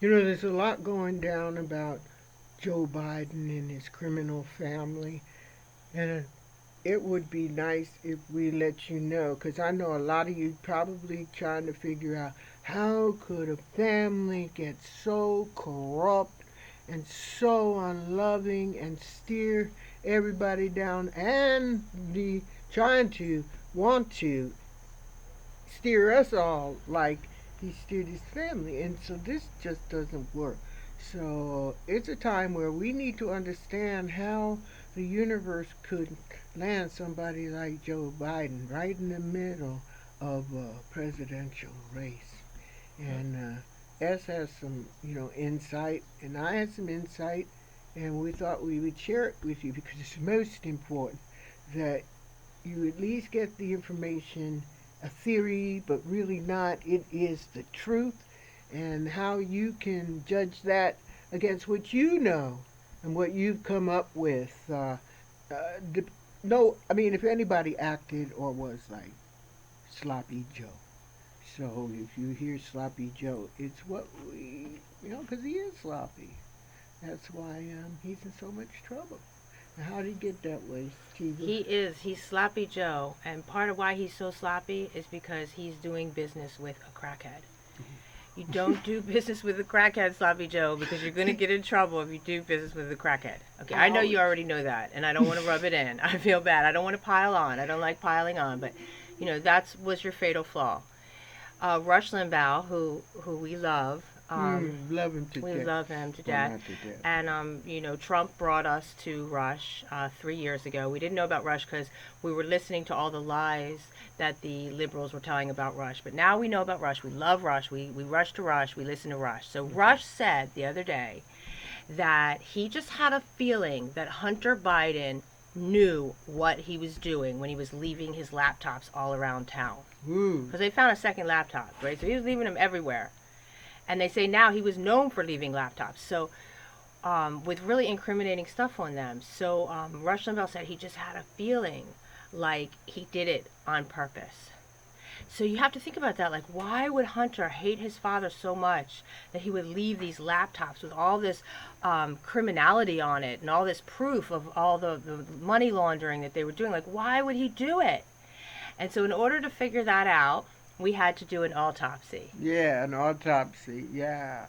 You know, there's a lot going down about Joe Biden and his criminal family, and it would be nice if we let you know, because I know a lot of you probably trying to figure out how could a family get so corrupt and so unloving and steer everybody down and the trying to want to steer us all like he steered his family. And so this just doesn't work. So it's a time where we need to understand how the universe could land somebody like Joe Biden right in the middle of a presidential race. And S has some, insight, and I had some insight, and we thought we would share it with you because it's most important that you at least get the information, a theory, but really not. It is the truth, and how you can judge that against what you know and what you've come up with. Uh, no, I mean, if anybody acted or was like Sloppy Joe. So if you hear Sloppy Joe, it's what because he is sloppy. That's why he's in so much trouble. And how did he get that way, Steve? He's Sloppy Joe, and part of why he's so sloppy is because he's doing business with a crackhead. You don't do business with a crackhead, Sloppy Joe, because you're going to get in trouble if you do business with a crackhead. Okay, I know you already know that, and I don't want to rub it in. I feel bad. I don't want to pile on. I don't like piling on, but, that was your fatal flaw. Rush Limbaugh, who we love, Love him to we death. love him to Well, death. not to death. And, Trump brought us to Rush 3 years ago. We didn't know about Rush because we were listening to all the lies that the liberals were telling about Rush. But now we know about Rush. We love Rush. We rush to Rush. We listen to Rush. So Rush said the other day that he just had a feeling that Hunter Biden knew what he was doing when he was leaving his laptops all around town. Because they found a second laptop, right? So he was leaving them everywhere. And they say now he was known for leaving laptops. So, with really incriminating stuff on them. So, Rush Limbaugh said he just had a feeling like he did it on purpose. So you have to think about that. Like, why would Hunter hate his father so much that he would leave these laptops with all this criminality on it and all this proof of all the money laundering that they were doing? Like, why would he do it? And so in order to figure that out, we had to do an autopsy. Yeah, an autopsy. Yeah,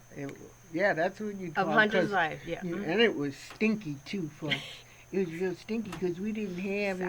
yeah, that's what you Of call it. Hunter's life, yeah. And it was stinky too, folks. It was real stinky because we didn't have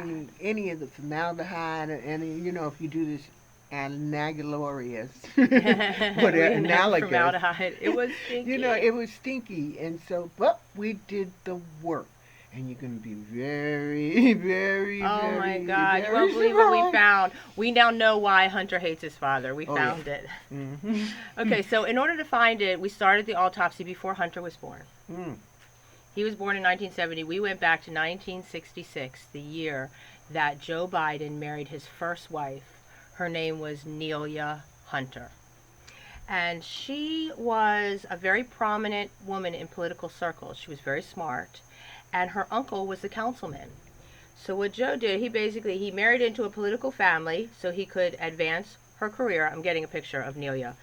any of the formaldehyde and any, if you do this analogous, whatever, analogous. Formaldehyde. It was stinky. It was stinky, and so, but we did the work. And you're going to be very, very, oh my very, God, very you won't believe what we surprised. found. We now know why Hunter hates his father. We Oh, found yeah. it. Mm-hmm. Okay, so in order to find it, we started the autopsy before Hunter was born. Mm. He was born in 1970. We went back to 1966, the year that Joe Biden married his first wife. Her name was Nelia Hunter. And she was a very prominent woman in political circles. She was very smart. And her uncle was a councilman. So what Joe did, he married into a political family so he could advance her career. I'm getting a picture of Nelia.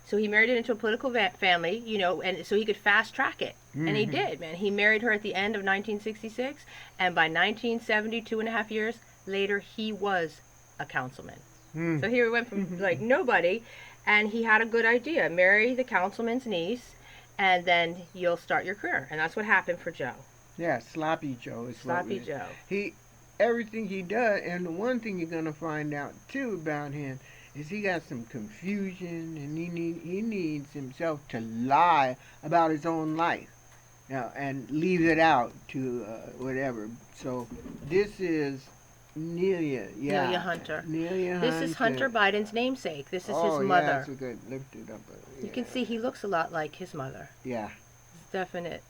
So he married into a political family, and so he could fast track it. Mm-hmm. And he did, man. He married her at the end of 1966, and by 1970, 2.5 years later, he was a councilman. Mm. So here we went from like nobody, and he had a good idea. Marry the councilman's niece, and then you'll start your career. And that's what happened for Joe. Yeah, Sloppy Joe is Sloppy Joe. Everything he does, and the one thing you're gonna find out too about him is he got some confusion, and he needs himself to lie about his own life, and leave it out to whatever. So this is Nelia, yeah. Nelia Hunter. Nelia This Hunter. is Hunter Biden's namesake. This is his mother. Yeah, that's a good lift it up. Yeah. You can see he looks a lot like his mother. Yeah. There's definite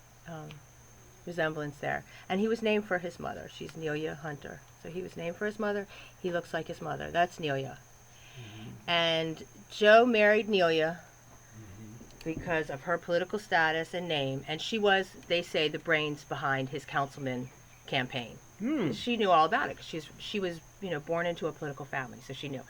resemblance there. And he was named for his mother. She's Nelia Hunter. So he was named for his mother. He looks like his mother. That's Nelia. Mm-hmm. And Joe married Nelia because of her political status and name. And she was, they say, the brains behind his councilman campaign. She knew all about it because she was born into a political family, so she knew.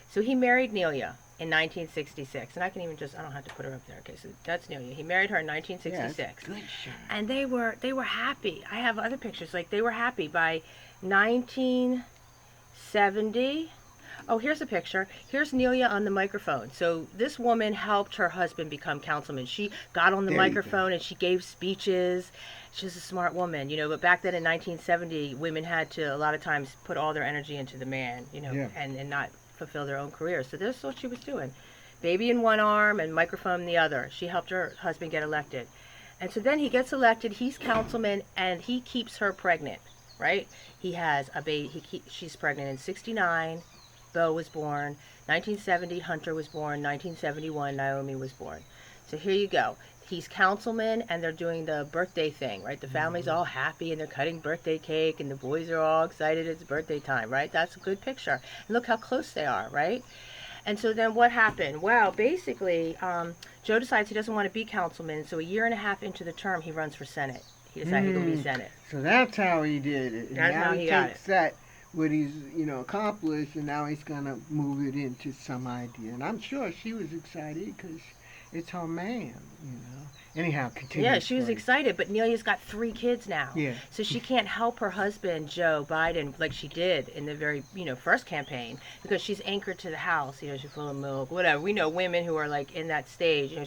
So he married Nelia, in 1966. And I can even just, I don't have to put her up there. Okay, so that's Nelia. He married her in 1966. Good shot. And they were happy. I have other pictures. Like, they were happy by 1970. Oh, here's a picture. Here's Nelia on the microphone. So this woman helped her husband become councilman. She got on the microphone and she gave speeches. She's a smart woman, but back then in 1970, women had to, a lot of times, put all their energy into the man, and not fulfill their own careers. So this is what she was doing. Baby in one arm and microphone in the other. She helped her husband get elected. And so then he gets elected, he's councilman, and he keeps her pregnant, right? He has a baby, she's pregnant in 69. Beau was born. 1970, Hunter was born. 1971, Naomi was born. So here you go. He's councilman, and they're doing the birthday thing, right? The family's all happy, and they're cutting birthday cake, and the boys are all excited. It's birthday time, right? That's a good picture. And look how close they are, right? And so then what happened? Well, basically, Joe decides he doesn't want to be councilman, so a year and a half into the term, he runs for Senate. He decided he's going to be Senate. So that's how he did it. That's how he got it. That what he's accomplished, and now he's gonna move it into some idea. And I'm sure she was excited because it's her man. Anyhow, continue. Yeah, she was excited, but Nelia's got 3 kids now. Yeah. So she can't help her husband, Joe Biden, like she did in the very, first campaign, because she's anchored to the house. She's full of milk, whatever. We know women who are like in that stage.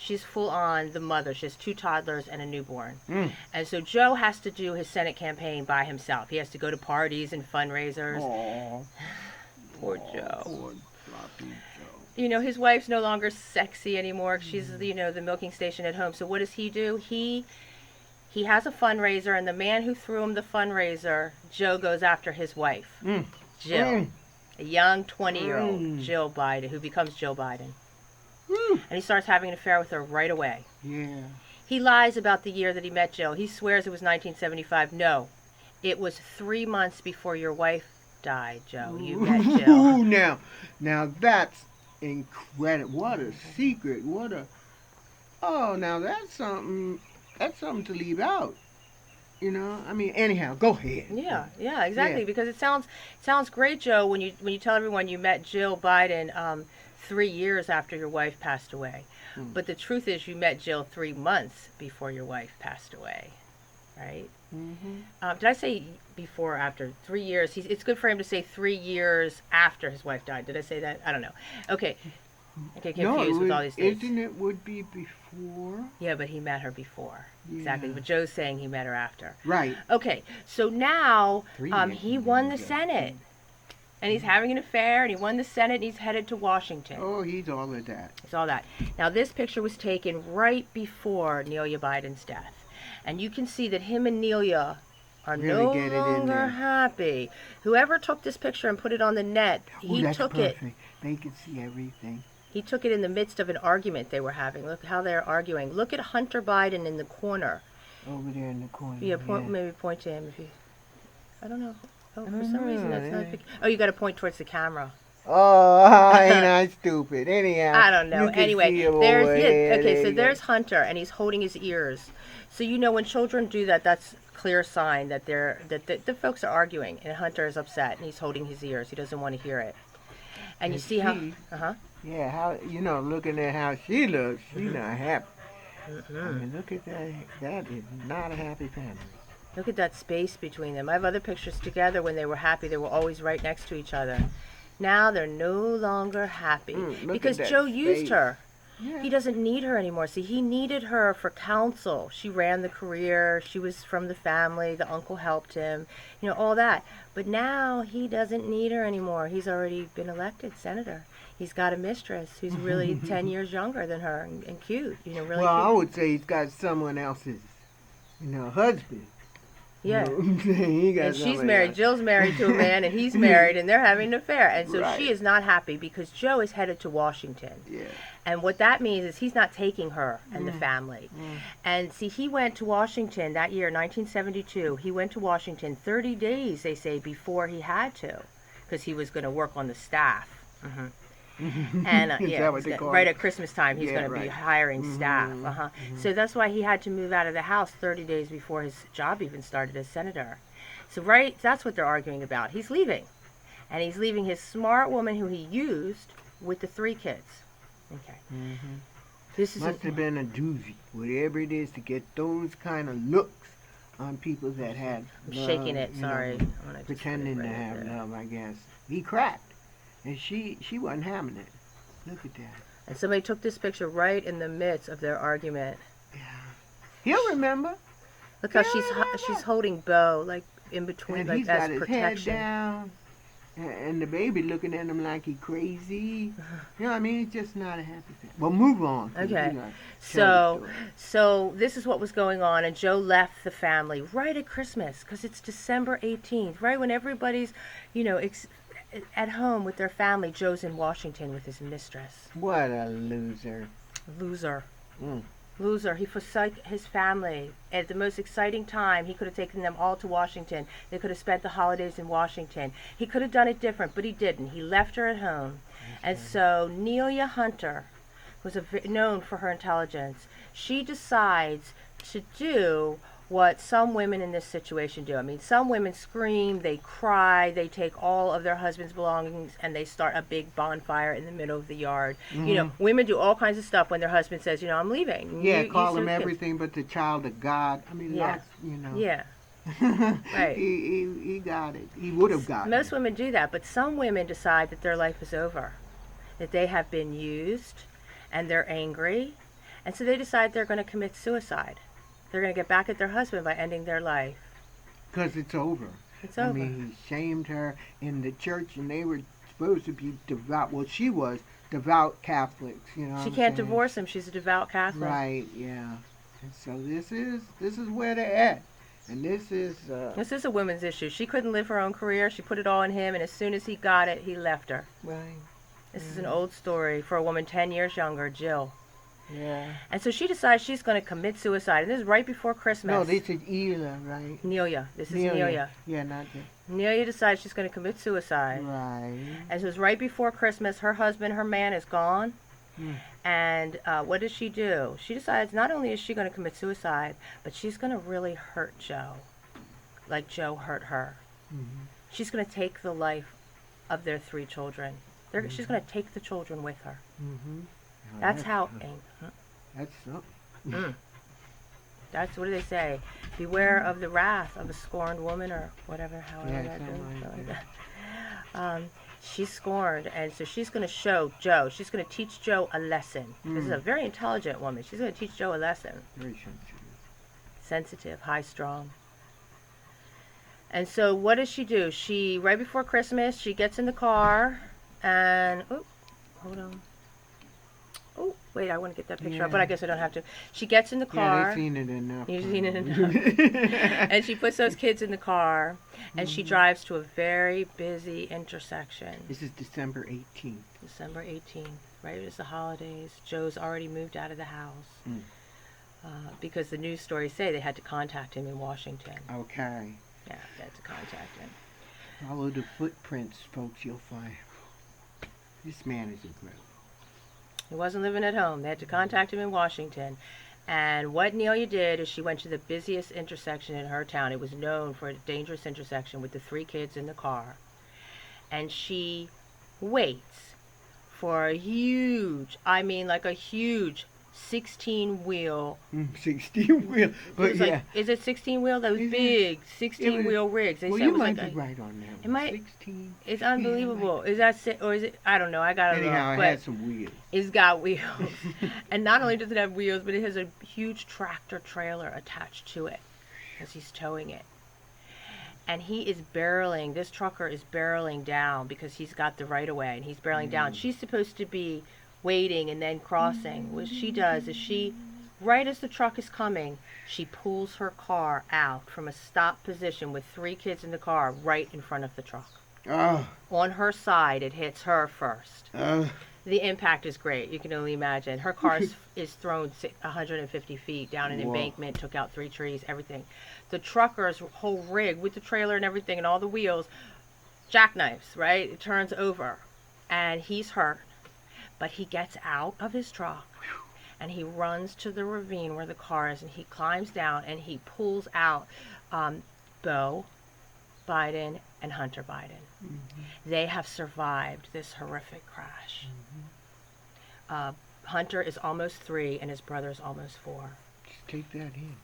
She's full on the mother. She has 2 toddlers and a newborn. And so Joe has to do his Senate campaign by himself. He has to go to parties and fundraisers. Aww. Poor Joe. Poor floppy Joe. His wife's no longer sexy anymore. She's, the milking station at home. So what does he do? He has a fundraiser, and the man who threw him the fundraiser, Joe goes after his wife, Jill, a young 20-year-old Jill Biden, who becomes Joe Biden. And he starts having an affair with her right away. Yeah. He lies about the year that he met Jill. He swears it was 1975. No, it was 3 months before your wife died, Joe. You met Jill. Now that's incredible. What a secret. Now that's something to leave out. Anyhow, go ahead. Yeah, exactly. Yeah. Because it sounds great, Joe, when you tell everyone you met Jill Biden 3 years after your wife passed away. But the truth is, you met Jill 3 months before your wife passed away, right? Did I say before or after? 3 years. It's good for him to say 3 years after his wife died. Did I say that? I don't know. Okay. I get confused with all these dates. Isn't it would be before? Yeah, but he met her before. Yeah. Exactly. But Joe's saying he met her after. Right. Okay. So now he won the Senate. And he's having an affair, and he won the Senate, and he's headed to Washington. Oh, he's all of that. He's all that. Now, this picture was taken right before Nelia Biden's death. And you can see that him and Nelia are no longer happy. Whoever took this picture and put it on the net, he took it. They could see everything. He took it in the midst of an argument they were having. Look how they're arguing. Look at Hunter Biden in the corner. Over there in the corner. Yeah, maybe point to him if you... I don't know. Oh, for some reason that's not big. Oh, you got to point towards the camera. Oh, ain't I stupid? Anyhow. I don't know. Anyway, there's Hunter, and he's holding his ears. So when children do that, that's a clear sign that the folks are arguing, and Hunter is upset, and he's holding his ears. He doesn't want to hear it. And you see how. Yeah, how looking at how she looks, she's not happy. Look at that. That is not a happy family. Look at that space between them. I have other pictures together when they were happy. They were always right next to each other. Now they're no longer happy because Joe used her. Yeah. He doesn't need her anymore. See, he needed her for counsel. She ran the career. She was from the family. The uncle helped him. All that. But now he doesn't need her anymore. He's already been elected senator. He's got a mistress who's really 10 years younger than her and cute. Really well, cute. I would say he's got someone else's, husband. Yeah. And she's married. Jill's married to a man, and he's married, and they're having an affair. And so she is not happy because Joe is headed to Washington. Yeah. And what that means is he's not taking her and the family. And see, he went to Washington that year, 1972. He went to Washington 30 days, they say, before he had to, because he was going to work on the staff. And right at Christmas time, he's going to be hiring staff. So that's why he had to move out of the house 30 days before his job even started as senator. So that's what they're arguing about. He's leaving, and he's leaving his smart woman who he used with the 3 kids. Okay. Hmm. This is Must have been a doozy, whatever it is, to get those kind of looks on people that had I'm shaking love, it. Sorry. I want to just put it pretending to right have there. love, I guess. He cracked, and she wasn't having it. Look at that. And somebody took this picture right in the midst of their argument. Yeah. He'll remember. Look how He'll she's remember. holding Beau like in between, And like he's as got his head protection. down, and the baby looking at him like he crazy. You know what I mean? He's just not a happy thing. Well, move on, because we're Okay. going to tell the So story. so this is what was going on, and Joe left the family right at Christmas because it's December 18th, right when everybody's, you know, at home with their family. Joe's in Washington with his mistress. What a loser. Loser. Mm. Loser. He forsook his family at the most exciting time. He could have taken them all to Washington. They could have spent the holidays in Washington. He could have done it different, but he didn't. He left her at home. And so Nelia Hunter was known for her intelligence. She decides to do what some women in this situation do. I mean, some women scream, they cry, they take all of their husband's belongings and they start a big bonfire in the middle of the yard. You know, Hmm. women do all kinds of stuff when their husband says, you know, I'm leaving. Yeah, You call him serve kids. everything but the child of God. I mean, Yeah. lots, you know. Yeah, right. he got it. He would have gotten Most it. women do that, but some women decide that their life is over, that they have been used and they're angry, and so they decide they're going to commit suicide. They're going to get back at their husband by ending their life. Because it's over. It's I over. mean, he shamed her in the church, and they were supposed to be devout. Well, she was devout Catholics, you know what She I'm can't saying? divorce him. She's a devout Catholic. Right, yeah. And so this is where they're at. And this is This is a woman's issue. She couldn't live her own career. She put it all on him, and as soon as he got it, he left her. right. This is an old story for a woman 10 years younger, Jill. Yeah. And so she decides she's going to commit suicide. And this is right before Christmas. No, this is Ela, right? Nelia. This is Nelia. Nelia. Yeah, not the Nelia decides she's going to commit suicide. right. And so it's right before Christmas. Her husband, her man, is gone. Hmm. And what does she do? She decides not only is she going to commit suicide, but she's going to really hurt Joe, like Joe hurt her. Mm-hmm. She's going to take the life of their 3 children. She's going to take the children with her. Mm-hmm. That's how. That's something. Mm. That's what do they say? Beware of the wrath of a scorned woman, or whatever. However Yeah, that something goes. like Something that. like that. She's scorned, and so she's going to show Joe. She's going to teach Joe a lesson. This is a very intelligent woman. She's going to teach Joe a lesson. Very sensitive. Sensitive, high strung. And so what does she do? She, right before Christmas, she gets in the car and, oh, hold on. Oh, wait, I want to get that picture up, but I guess I don't have to. She gets in the Yeah, car. they've seen it enough. You've seen it enough. And she puts those kids in the car and she drives to a very busy intersection. This is December 18th. December 18th, right as the holidays. Joe's already moved out of the house. Mm. Because the news stories say they had to contact him in Washington. Okay. Yeah, they had to contact him. Follow the footprints, folks. You'll find this man is incredible. He wasn't living at home. They had to contact him in Washington. And what Nelia did is she went to the busiest intersection in her town. It was known for a dangerous intersection with the 3 kids in the car. And she waits for a huge, I mean like a huge 16-wheel. 16 wheel. But yeah. Like, is it 16-wheel? Those Is it? big 16-wheel rigs. They Well, said you it was might like be right on that. it might- 16. It's unbelievable. Is that or is it? I don't know. I gotta Anyhow, look. it But had some wheels. it's got wheels, and not only does it have wheels, but it has a huge tractor trailer attached to it, because he's towing it. And he is barreling. This trucker is barreling down because he's got the right of way, and he's barreling down. She's supposed to be waiting and then crossing. What she does is she, right as the truck is coming, she pulls her car out from a stop position with 3 kids in the car right in front of the truck. Oh, On her side, it hits her first. oh. The impact is great. You can only imagine. Her car is thrown 150 feet down an Whoa. embankment, took out 3 trees, everything. The trucker's whole rig with the trailer and everything and all the wheels, jackknifes, right? It turns over. And he's hurt. But he gets out of his truck and he runs to the ravine where the car is, and he climbs down and he pulls out Beau, Biden, and Hunter Biden. Mm-hmm. They have survived this horrific crash. Mm-hmm. Hunter is almost 3 and his brother is almost 4. Just take that in.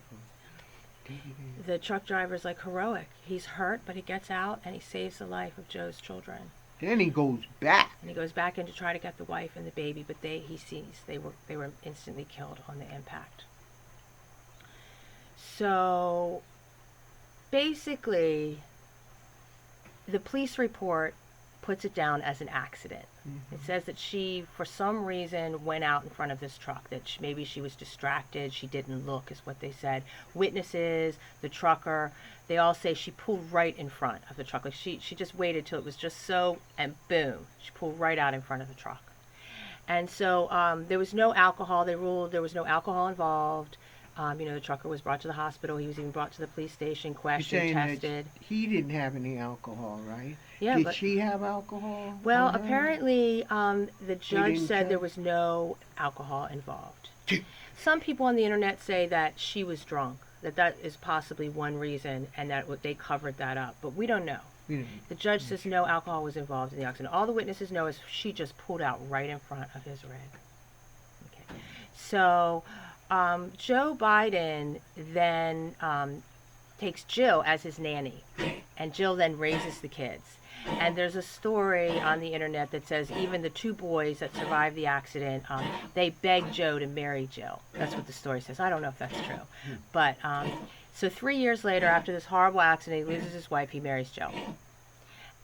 Take it in. The truck driver's like heroic. He's hurt, but he gets out and he saves the life of Joe's children. Then he goes back. And he goes back in to try to get the wife and the baby, but he sees they were instantly killed on the impact. So basically, the police report puts it down as an accident. Mm-hmm. It says that she, for some reason, went out in front of this truck, that maybe she was distracted, she didn't look, is what they said. Witnesses, the trucker, they all say she pulled right in front of the truck. Like she just waited till it was just so, and boom, she pulled right out in front of the truck. And so there was no alcohol. They ruled there was no alcohol involved. The trucker was brought to the hospital. He was even brought to the police station, questioned, tested. He didn't have any alcohol, right? Yeah, Did she have alcohol? Well, apparently the judge said there was no alcohol involved. Some people on the internet say that she was drunk, that is possibly one reason, and that they covered that up. But we don't know. The judge says no alcohol was involved in the accident. All the witnesses know is she just pulled out right in front of his rig. Okay. So Joe Biden then takes Jill as his nanny, and Jill then raises the kids. And there's a story on the internet that says even the 2 boys that survived the accident, they begged Joe to marry Jill. That's what the story says. I don't know if that's true. But so 3 years later, after this horrible accident, he loses his wife, he marries Jill.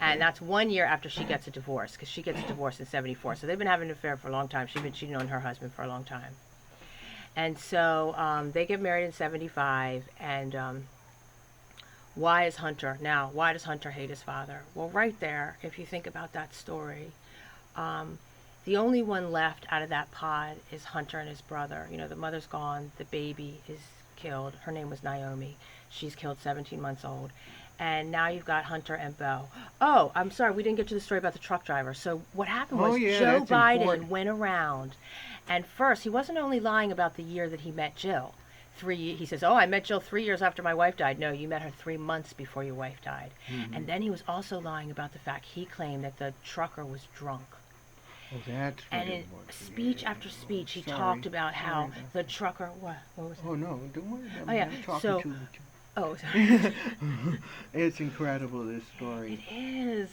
And that's 1 year after she gets a divorce, because she gets a divorce in 1974. So they've been having an affair for a long time. She's been cheating on her husband for a long time. And so they get married in 1975, and why does Hunter hate his father? Well, right there, if you think about that story, the only one left out of that pod is Hunter and his brother. The mother's gone, the baby is killed. Her name was Naomi. She's killed 17 months old. And now you've got Hunter and Beau. Oh, I'm sorry, we didn't get to the story about the truck driver. So what happened was Joe Biden went around, and first, he wasn't only lying about the year that he met Jill. He says, I met Jill 3 years after my wife died. No, you met her 3 months before your wife died. Mm-hmm. And then he was also lying about the fact he claimed that the trucker was drunk. Oh, that's and in speech after speech, he talked about how the trucker... What was that? Oh, no, don't worry about me. Yeah. I'm talking to you. Oh, sorry. It's incredible, this story. It is.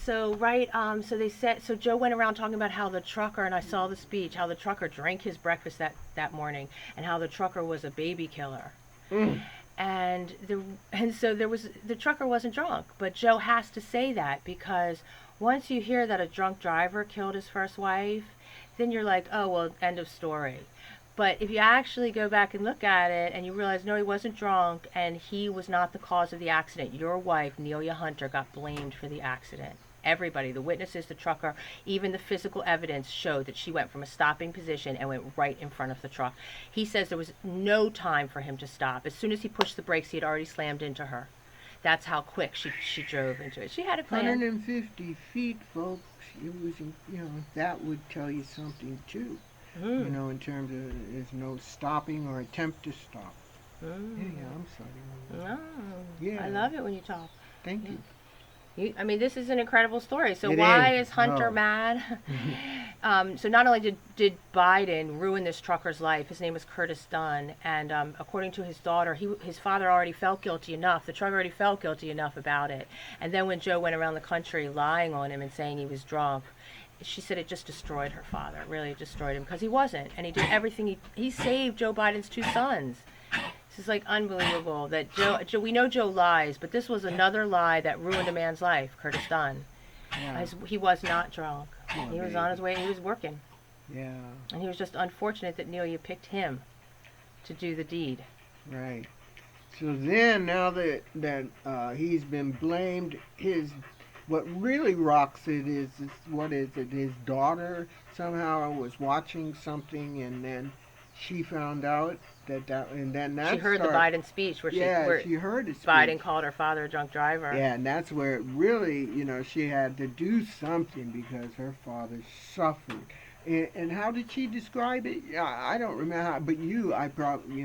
So, so Joe went around talking about how the trucker, and I saw the speech, how the trucker drank his breakfast that morning, and how the trucker was a baby killer. And so the trucker wasn't drunk, but Joe has to say that, because once you hear that a drunk driver killed his first wife, then you're like, oh, well, end of story. But if you actually go back and look at it and you realize, no, he wasn't drunk and he was not the cause of the accident. Your wife, Nelia Hunter, got blamed for the accident. Everybody, the witnesses, the trucker, even the physical evidence showed that she went from a stopping position and went right in front of the truck. He says there was no time for him to stop. As soon as he pushed the brakes, he had already slammed into her. That's how quick she drove into it. She had a plan. 150 feet, folks. It was, that would tell you something, too. In terms of there's no stopping or attempt to stop. Yeah, I'm sorry. No, yeah. I love it when you talk. Thank you. This is an incredible story. So why is Hunter mad? So not only did Biden ruin this trucker's life, his name was Curtis Dunn, and according to his daughter, his father already felt guilty enough. The trucker already felt guilty enough about it. And then when Joe went around the country lying on him and saying he was drunk, she said it just destroyed her father. It really destroyed him, because he wasn't, and he did everything. He saved Joe Biden's 2 sons. This is like unbelievable that Joe. We know Joe lies, but this was another lie that ruined a man's life. Curtis Dunn. Yeah. He was not drunk. He was on his way. He was working. Yeah. And he was just unfortunate that Nelia picked him to do the deed. Right. So then, now that he's been blamed, what really rocks it is his daughter somehow was watching something, and then she found out and then that she heard the Biden speech where she heard his speech. Biden called her father a drunk driver. Yeah, and that's where it really, she had to do something, because her father suffered And how did she describe it? Yeah, I don't remember how, but you, I brought, with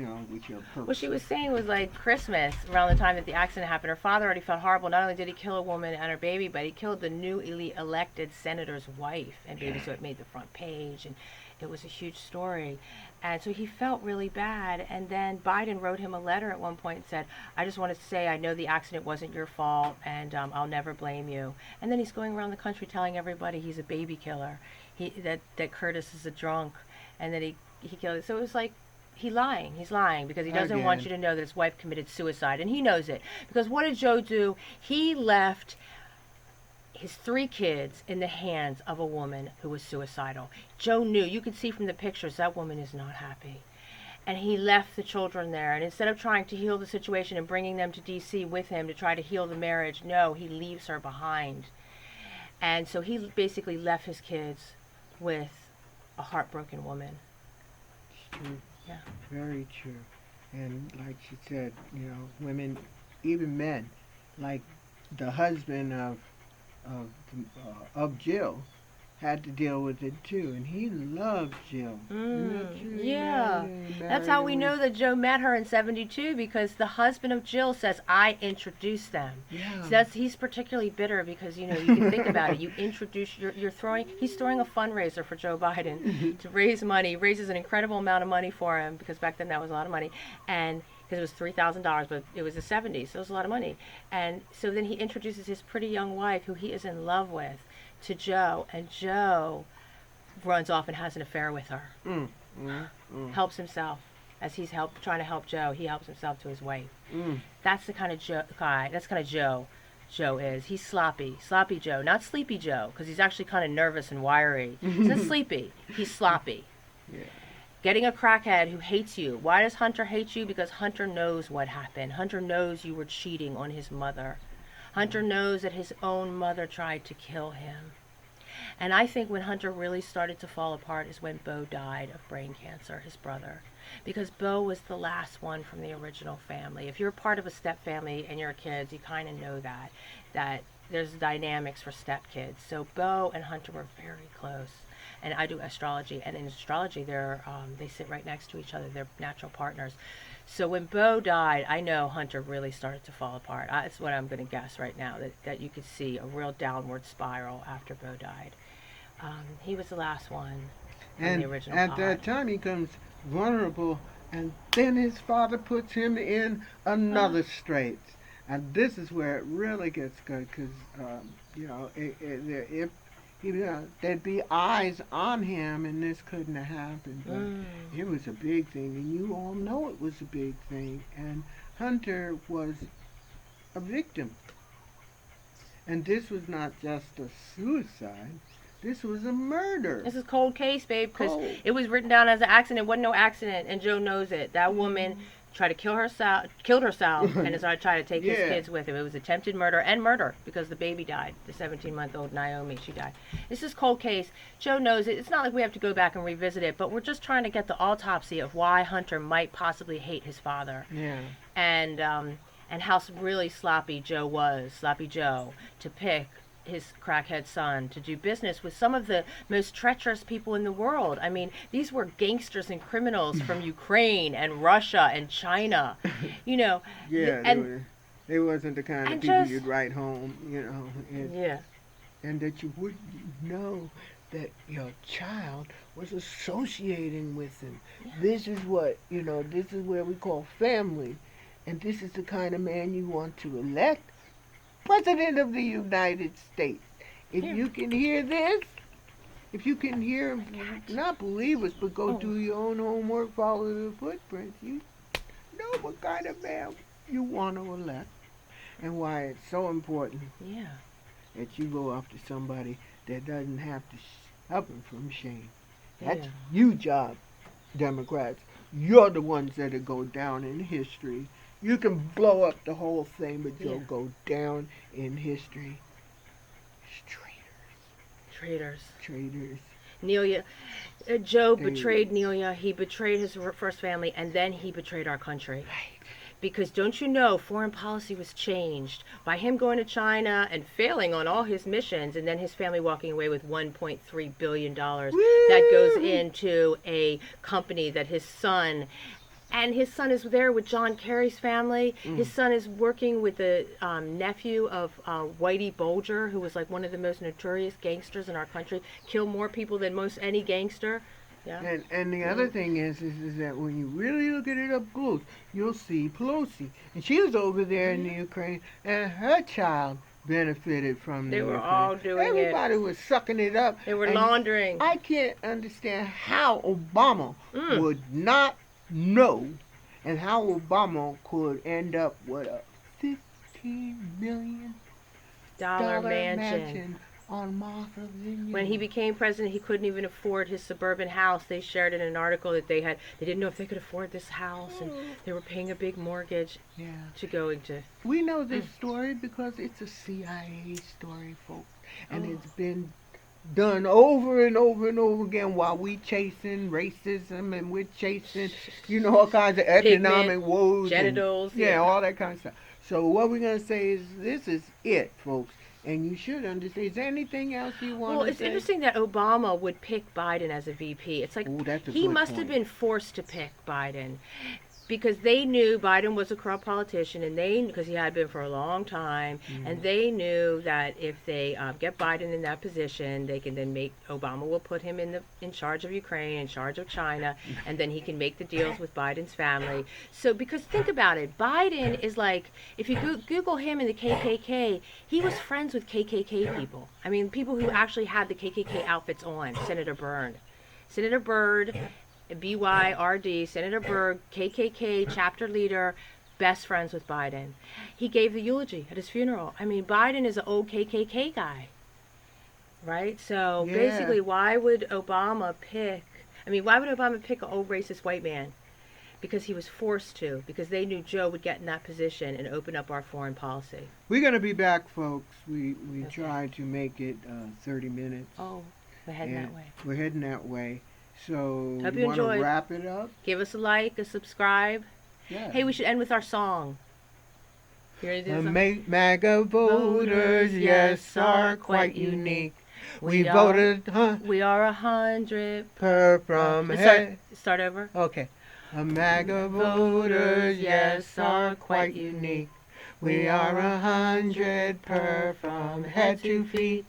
your What she was purposes. saying was like Christmas, around the time that the accident happened, her father already felt horrible. Not only did he kill a woman and her baby, but he killed the newly elected senator's wife and baby, so it made the front page, and it was a huge story. And so he felt really bad. And then Biden wrote him a letter at one point and said, I just wanted to say I know the accident wasn't your fault, and I'll never blame you. And then he's going around the country telling everybody he's a baby killer, that Curtis is a drunk, and that he killed it. So it was like, he's lying because he doesn't want Again, you to know that his wife committed suicide, and he knows it. Because what did Joe do? He left his three kids in the hands of a woman who was suicidal. Joe knew. You could see from the pictures that woman is not happy. And he left the children there. And instead of trying to heal the situation and bringing them to D.C. with him to try to heal the marriage, no, he leaves her behind. And so he basically left his kids with a heartbroken woman. it's true. Yeah. Very true. And like she said, women, even men, like the husband of of Jill, had to deal with it too, and he loved Jill. Isn't that true? He married Yeah. her. He That's married how her we when know that Joe met her in 72, because the husband of Jill says, I introduced them. So yeah. he's particularly bitter because, you can think about it. You introduce, he's throwing a fundraiser for Joe Biden to raise money. He raises an incredible amount of money for him, because back then that was a lot of money. And because it was $3,000, but it was the 70s, so it was a lot of money. And so then he introduces his pretty young wife, who he is in love with, to Joe, and Joe runs off and has an affair with her. Mm, mm, mm, Helps himself. As trying to help Joe, he helps himself to his wife. mm. That's the kind of guy. That's kind of Joe is. He's sloppy Joe, not sleepy Joe, because he's actually kind of nervous and wiry. He's not sleepy. He's sloppy. Yeah. Getting a crackhead who hates you. Why does Hunter hate you? Because Hunter knows what happened. Hunter knows you were cheating on his mother. Hunter knows that his own mother tried to kill him. And I think when Hunter really started to fall apart is when Beau died of brain cancer, his brother. Because Beau was the last one from the original family. If you're part of a step family and you're kids, you kind of know that there's dynamics for step kids. So Beau and Hunter were very close. And I do astrology, and in astrology, they sit right next to each other. They're natural partners. So when Beau died, I know Hunter really started to fall apart. That's what I'm going to guess right now, that you could see a real downward spiral after Beau died. He was the last one from the And original at pod. that time, he becomes vulnerable, and then his father puts him in Ah, another strait. And this is where it really gets good, because if there'd be eyes on him, and this couldn't have happened. But mm, it was a big thing, and you all know it was a big thing. And Hunter was a victim, and this was not just a suicide. This was a murder. this is cold case, babe, because Cold. it was written down as an accident. It wasn't no accident, and Joe knows it. That woman Mhm. tried to killed herself, and is trying to try to take his Yeah. kids with him. It was attempted murder and murder, because the baby died. The 17-month-old Naomi, she died. This is cold case. Joe knows it. It's not like we have to go back and revisit it, but we're just trying to get the autopsy of why Hunter might possibly hate his father, Yeah. and how really sloppy Joe, to pick his crackhead son to do business with some of the most treacherous people in the world. I mean, these were gangsters and criminals from Ukraine and Russia and China, you know, Yeah, and they wasn't the kind of and people just you'd write home, yeah, and that you wouldn't know that your child was associating with him. yeah, This is this is where we call family, and this is the kind of man you want to elect President of the United States. If yeah. you can hear this, if you can hear, not believe us, but go Oh, do your own homework, follow the footprints, you know what kind of man you want to elect, and why it's so important yeah, that you go after somebody that doesn't have to suffer from shame. That's yeah, you job, Democrats. You're the ones that'll go down in history. You can blow up the whole thing, but yeah. you'll go down in history. Traitors. Traitors. Nelia, Joe They, betrayed Nelia. He betrayed his first family, and then he betrayed our country. right. Because don't you know, foreign policy was changed by him going to China and failing on all his missions, and then his family walking away with $1.3 billion that goes Woo! into a company that his son, and his son is there with John Kerry's family. His Mm. son is working with the nephew of Whitey Bulger, who was like one of the most notorious gangsters in our country, killed more people than most any gangster. Yeah. And the other thing is that when you really look at it up close, you'll see Pelosi, and she was over there in the Ukraine, and her child benefited from the They were Ukraine. all doing it. Everybody was sucking it up. They were And laundering. I can't understand how Obama Mm. would not know, and how Obama could end up with a $15 million Dollar mansion. mansion on Martha's Vineyard. When he became president, he couldn't even afford his suburban house. They shared in an article that they didn't know if they could afford this house, and they were paying a big mortgage Yeah. to go into. We know this story because it's a CIA story, folks. And Oh. it's been done over and over and over again while we chasing racism and we're chasing, all kinds of economic woes. Genitals. Yeah, all that kind of stuff. So what we're going to say is this is it, folks. And you should understand. Is there anything else you want Well, to it's say? interesting that Obama would pick Biden as a VP. It's like Ooh, that's a he good must have point. been forced to pick Biden because they knew Biden was a corrupt politician, and because he had been for a long time, and they knew that if they get Biden in that position, they can then Obama will put him in charge of Ukraine, in charge of China, and then he can make the deals with Biden's family. So because think about it, Biden is like, if you Google him in the KKK, he was friends with KKK people. I mean, people who actually had the KKK outfits on. Senator Byrd, BYRD, Senator Byrd, KKK chapter leader, best friends with Biden. He gave the eulogy at his funeral. I mean, Biden is an old KKK guy, right? So Yeah. basically, why would Obama pick an old racist white man? Because he was forced to, because they knew Joe would get in that position and open up our foreign policy. We're going to be back, folks. We Okay. tried to make it 30 minutes. Oh, we're heading that way. We're heading that way. So Hope you you want to enjoyed. wrap it up? Give us a like, a subscribe. Yeah. Hey, we should end with our song. Here it is. MAGA voters, yes, are quite unique. We voted, We are 100. per from Let's head. start over. Okay. MAGA voters, yes, are quite unique. We are 100 per from head to feet.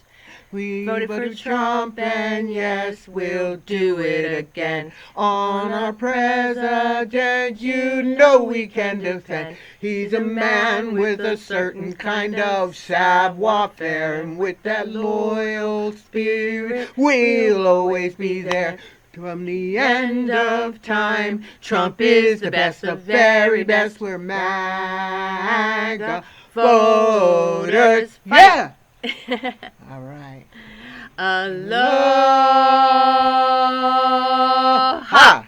We Voted for Trump, and yes, we'll do it again. On our president, you know we can defend. He's a man with a certain kind of savoir-faire, and with that loyal spirit, we'll always be there. From the end of time, Trump is the best, the very best. We're MAGA voters. Yeah! All right. Aloha. Ha!